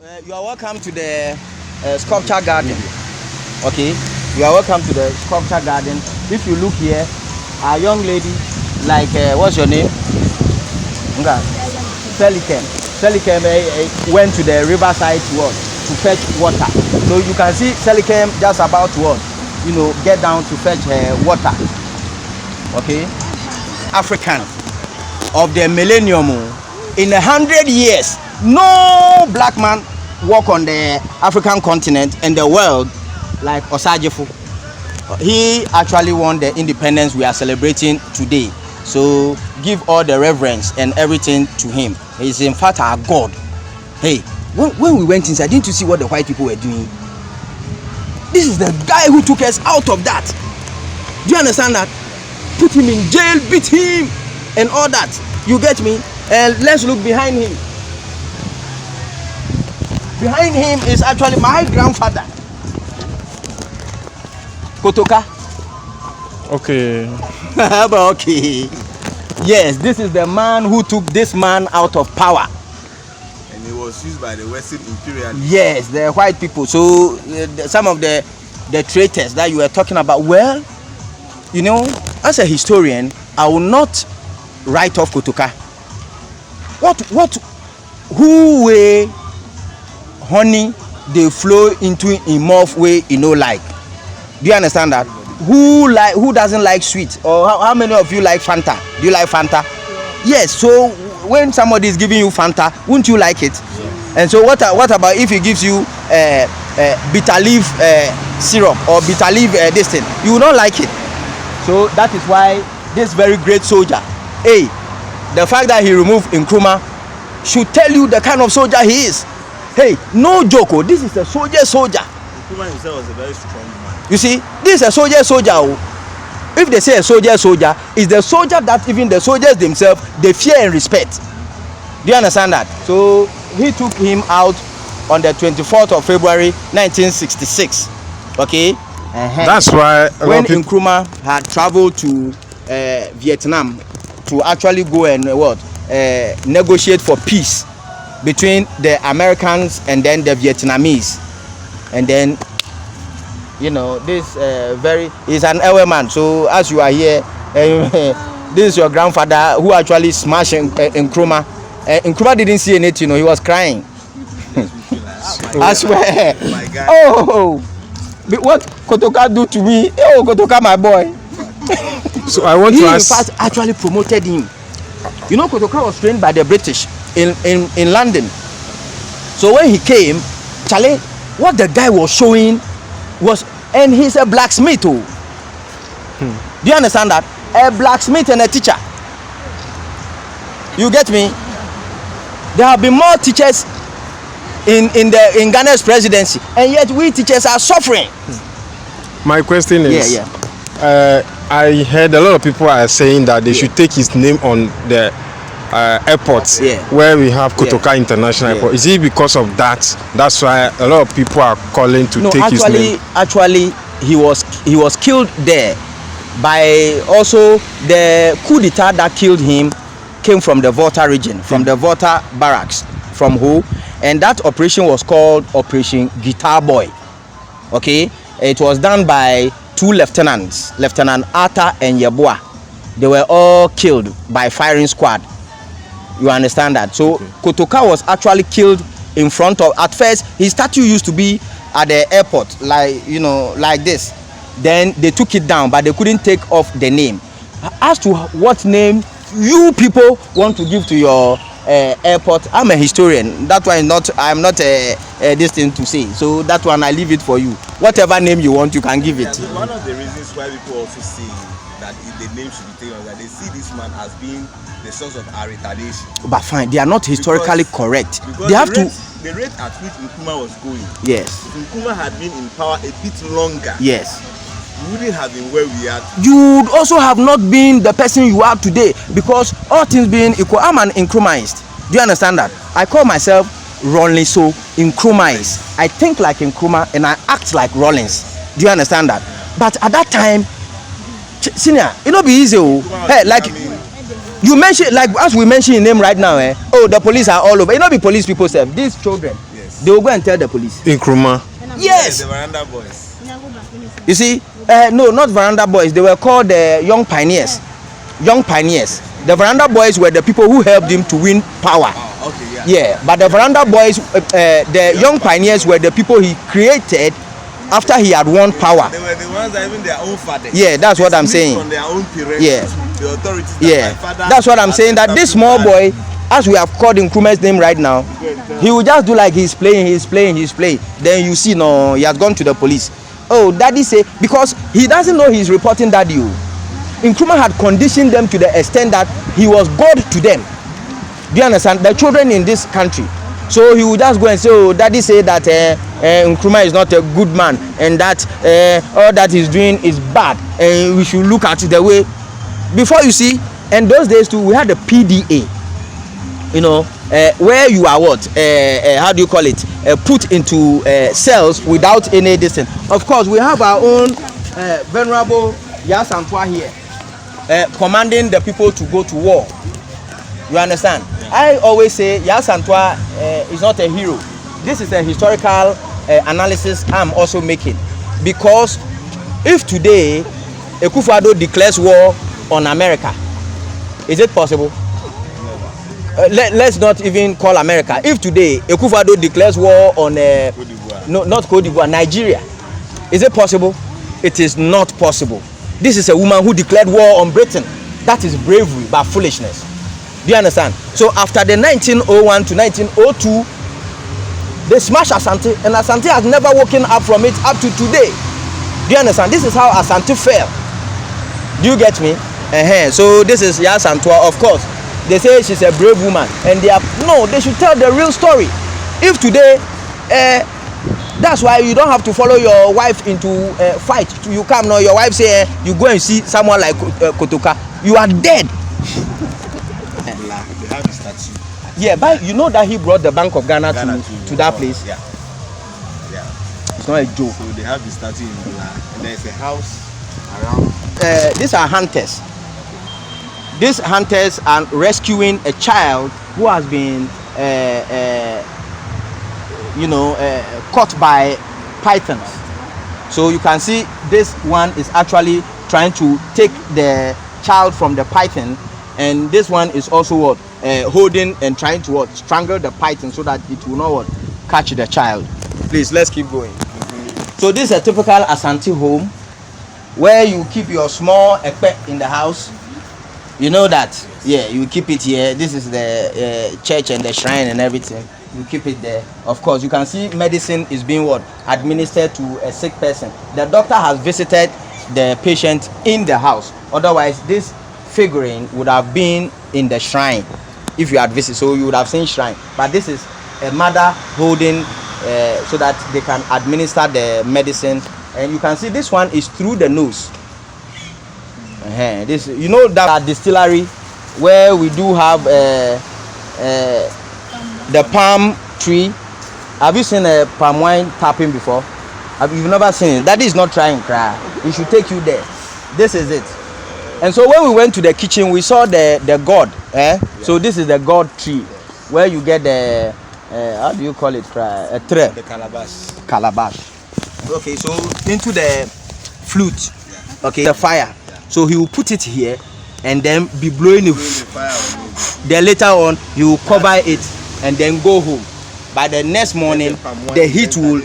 You are welcome to the sculpture garden. Okay, you are welcome to the sculpture garden. If you look here, a young lady, like what's your name? S.K.M. went to the riverside to fetch water. So you can see S.K.M. just about to get down to fetch water. Okay, African of the millennium. In 100 years, no black man walk on the African continent and the world like Osagyefo. He actually won the independence we are celebrating today. So give all the reverence and everything to him. He is in fact our God. Hey, when we went inside, didn't you see what the white people were doing? This is the guy who took us out of that. Do you understand that? Put him in jail, beat him, and all that. You get me? And let's look behind him. Behind him is actually my grandfather, Kotoka. Okay. But okay. Yes, this is the man who took this man out of power. And he was used by the Western imperialists. Yes, the white people. So some of the traitors that you were talking about. Well, you know, as a historian, I will not write off Kotoka. Who way honey they flow into in more way, like. Do you understand that? Who doesn't like sweet? Or how many of you like Fanta? Do you like Fanta? Yes. So when somebody is giving you Fanta, wouldn't you like it? Yeah. And so what about if he gives you bitter leaf syrup or bitter leaf this thing? You will not like it. So that is why this very great soldier, the fact that he removed Nkrumah should tell you the kind of soldier he is. Hey, no joke. This is a soldier. Nkrumah himself was a very strong man. You see, this is a soldier. If they say a soldier, is the soldier that even the soldiers themselves they fear and respect. Do you understand that? So he took him out on the 24th of February 1966. Okay. That's why when Nkrumah had traveled to Vietnam to actually go and negotiate for peace between the Americans and then the Vietnamese, and then this is an elder man. So as you are here, this is your grandfather who actually smashed Nkrumah. Nkrumah didn't see anything, he was crying. I swear. My God. Oh, what Kotoka do to me? Oh, Kotoka, my boy. So I want to ask. He in fact actually promoted him. Kotoka was trained by the British in London. So when he came, Charlie, what the guy was showing was, and he's a blacksmith. Do you understand that? A blacksmith and a teacher. You get me? There have been more teachers in Ghana's presidency, and yet we teachers are suffering. My question is, I heard a lot of people are saying that they should take his name on the airport where we have Kotoka International Airport. Is it because of that? That's why a lot of people are calling to take his name. Actually, he was killed there by also the coup d'etat that killed him came from the Volta region, from the Volta barracks, from who? And that operation was called Operation Guitar Boy. Okay, it was done by two lieutenants, Lieutenant Arthur and Yeboah. They were all killed by firing squad. You understand that? So Kotoka was actually killed in front of. At first, his statue used to be at the airport, like this. Then they took it down, but they couldn't take off the name. As to what name you people want to give to your airport, I'm a historian. That one I'm not this thing to say. So that one I leave it for you. Whatever name you want, you can give it. Yeah, one of the reasons why people also say that the name should be taken, that they see this man as being the source of our retaliation. But fine, they are not historically correct. Because they have the rate at which Nkrumah was going. Yes. If Nkrumah had been in power a bit longer. Yes. We wouldn't have been where we are. You would also have not been the person you are today, because all things being equal, I'm an Nkrumahist. Do you understand that? I call myself Rollins, so Nkrumahist. I think like Nkrumah and I act like Rollins. Do you understand that? But at that time, senior, it not be easy. Hey, like you mentioned, like as we mention your name right now, the police are all over. It not be police people, these children. Yes. They will go and tell the police. Nkrumah. Yes. The veranda boys. You see, no, not veranda boys. They were called young pioneers. Young pioneers. The veranda boys were the people who helped him to win power. Oh, okay, yeah. Yeah, but the veranda boys, the young pioneers were the people he created after he had won power. They were the ones that even their own fathers. Yeah, that's what I'm saying. From their own parents. Yeah. The authorities. Yeah, that's what I'm saying. That this small boy, as we have called Nkrumah's name right now, he will just do like he's playing. Then you see, no, he has gone to the police. Oh, daddy say, because he doesn't know he's reporting daddy. Nkrumah had conditioned them to the extent that he was God to them. Do you understand? The children in this country. So he would just go and say, oh, daddy say that Nkrumah is not a good man and that all that he's doing is bad and we should look at it the way. Before you see, in those days too, we had the PDA. You know, where you are what? How do you call it? Put into cells without any distance. Of course, we have our own venerable Yasantwa here, commanding the people to go to war. You understand? I always say Yasantwa is not a hero. This is a historical analysis I'm also making, because if today Akufo-Addo declares war on America, is it possible? Let's not even call America. If today Akufo-Addo declares war on no, not Cote d'Ivoire, Nigeria, is it possible? It is not possible. This is a woman who declared war on Britain. That is bravery, but foolishness. Do you understand? So after the 1901 to 1902, they smashed Asante, and Asante has never woken up from it up to today. Do you understand? This is how Asante fell. Do you get me? So this is Yasantwa, of course. They say she's a brave woman, and they should tell the real story. If today, that's why you don't have to follow your wife into a fight. You come now, your wife say you go and see someone like Kotoka, you are dead. They have a statue. Yeah, but you know that he brought the Bank of Ghana to that place. Yeah. It's not a joke. So they have the statue in Bula, and there's a house around. These are hunters. These hunters are rescuing a child who has been, caught by pythons. So you can see this one is actually trying to take the child from the python, and this one is also what holding and trying to what strangle the python so that it will not what catch the child. Please, let's keep going. So this is a typical Asante home where you keep your small ekpe in the house. You know that, yeah, you keep it here. This is the church and the shrine and everything. You keep it there. Of course, you can see medicine is being what administered to a sick person. The doctor has visited the patient in the house. Otherwise, this figurine would have been in the shrine if you had visited. So you would have seen shrine. But this is a mother holding so that they can administer the medicine. And you can see this one is through the nose. This, you know, that distillery where we do have the palm tree. Have you seen a palm wine tapping before? You've never seen it? That is not trying cry. We should take you there. This is it. And so when we went to the kitchen, we saw the gourd. So this is the gourd tree where you get the how do you call it? A tray. The calabash. Calabash. Okay, so into the flute. Okay, the fire. So he will put it here and then be blowing it. Then later on he will cover it and then go home. By the next morning, the heat will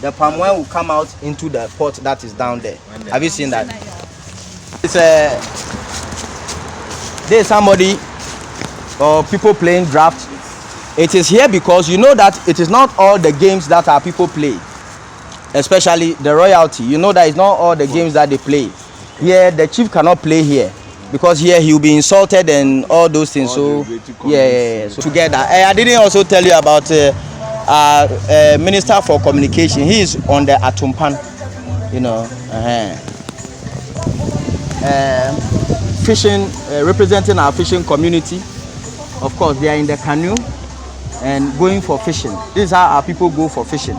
the palm wine will come out into the pot that is down there. Have you seen that? It's there's somebody or people playing draft. It is here because you know that it is not all the games that our people play, especially the royalty. You know that it's not all the games that they play. Here the chief cannot play here because here he will be insulted and all those things. So yeah. So together, I didn't also tell you about Minister for Communication. He is on the Atumpan, you know. Fishing, representing our fishing community. Of course, they are in the canoe and going for fishing. This is how our people go for fishing.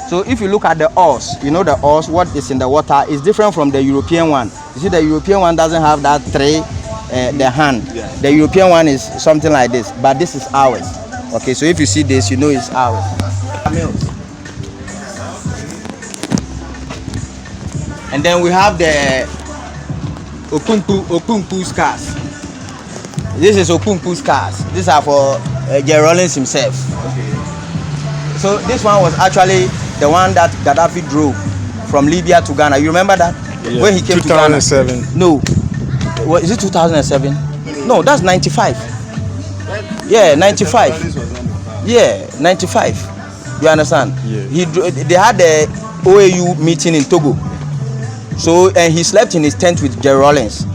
So if you look at the oars, you know the oars, what is in the water is different from the European one. You see the European one doesn't have that tray, the hand. Yeah. The European one is something like this, but this is ours. Okay, so if you see this, you know it's ours. And then we have the Okunku scars. This is Okunku scars. These are for General Rawlings himself. Okay. So this one was actually the one that Gaddafi drove from Libya to Ghana. You remember that? Yeah. When he came 2007. to Ghana? No. What, is it 2007? No, that's 95. Yeah, 95. Yeah, 95. You understand? Yeah. They had the OAU meeting in Togo. So, and he slept in his tent with General Rawlings.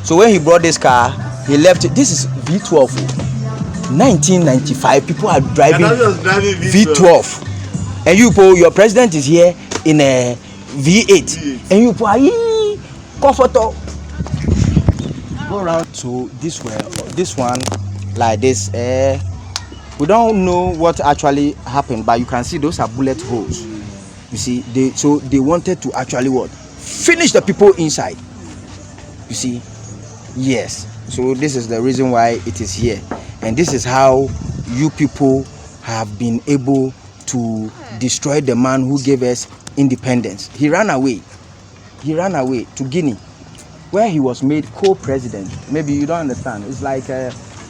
So when he brought this car, he left it. This is V12. 1995. People are driving V12. And your president is here in a V8. And you comfortable. Go around. So this one like this. We don't know what actually happened, but you can see those are bullet holes. You see, they wanted to actually what? Finish the people inside. You see, yes. So this is the reason why it is here, and this is how you people have been able to destroy the man who gave us independence. He ran away to Guinea, where he was made co-president. Maybe you don't understand. It's like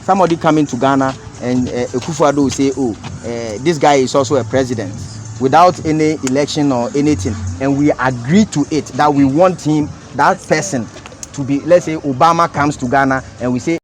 somebody coming to Ghana and Akufo-Addo will say, oh, this guy is also a president, without any election or anything, and we agree to it that we want him, that person, to be, let's say Obama comes to Ghana and we say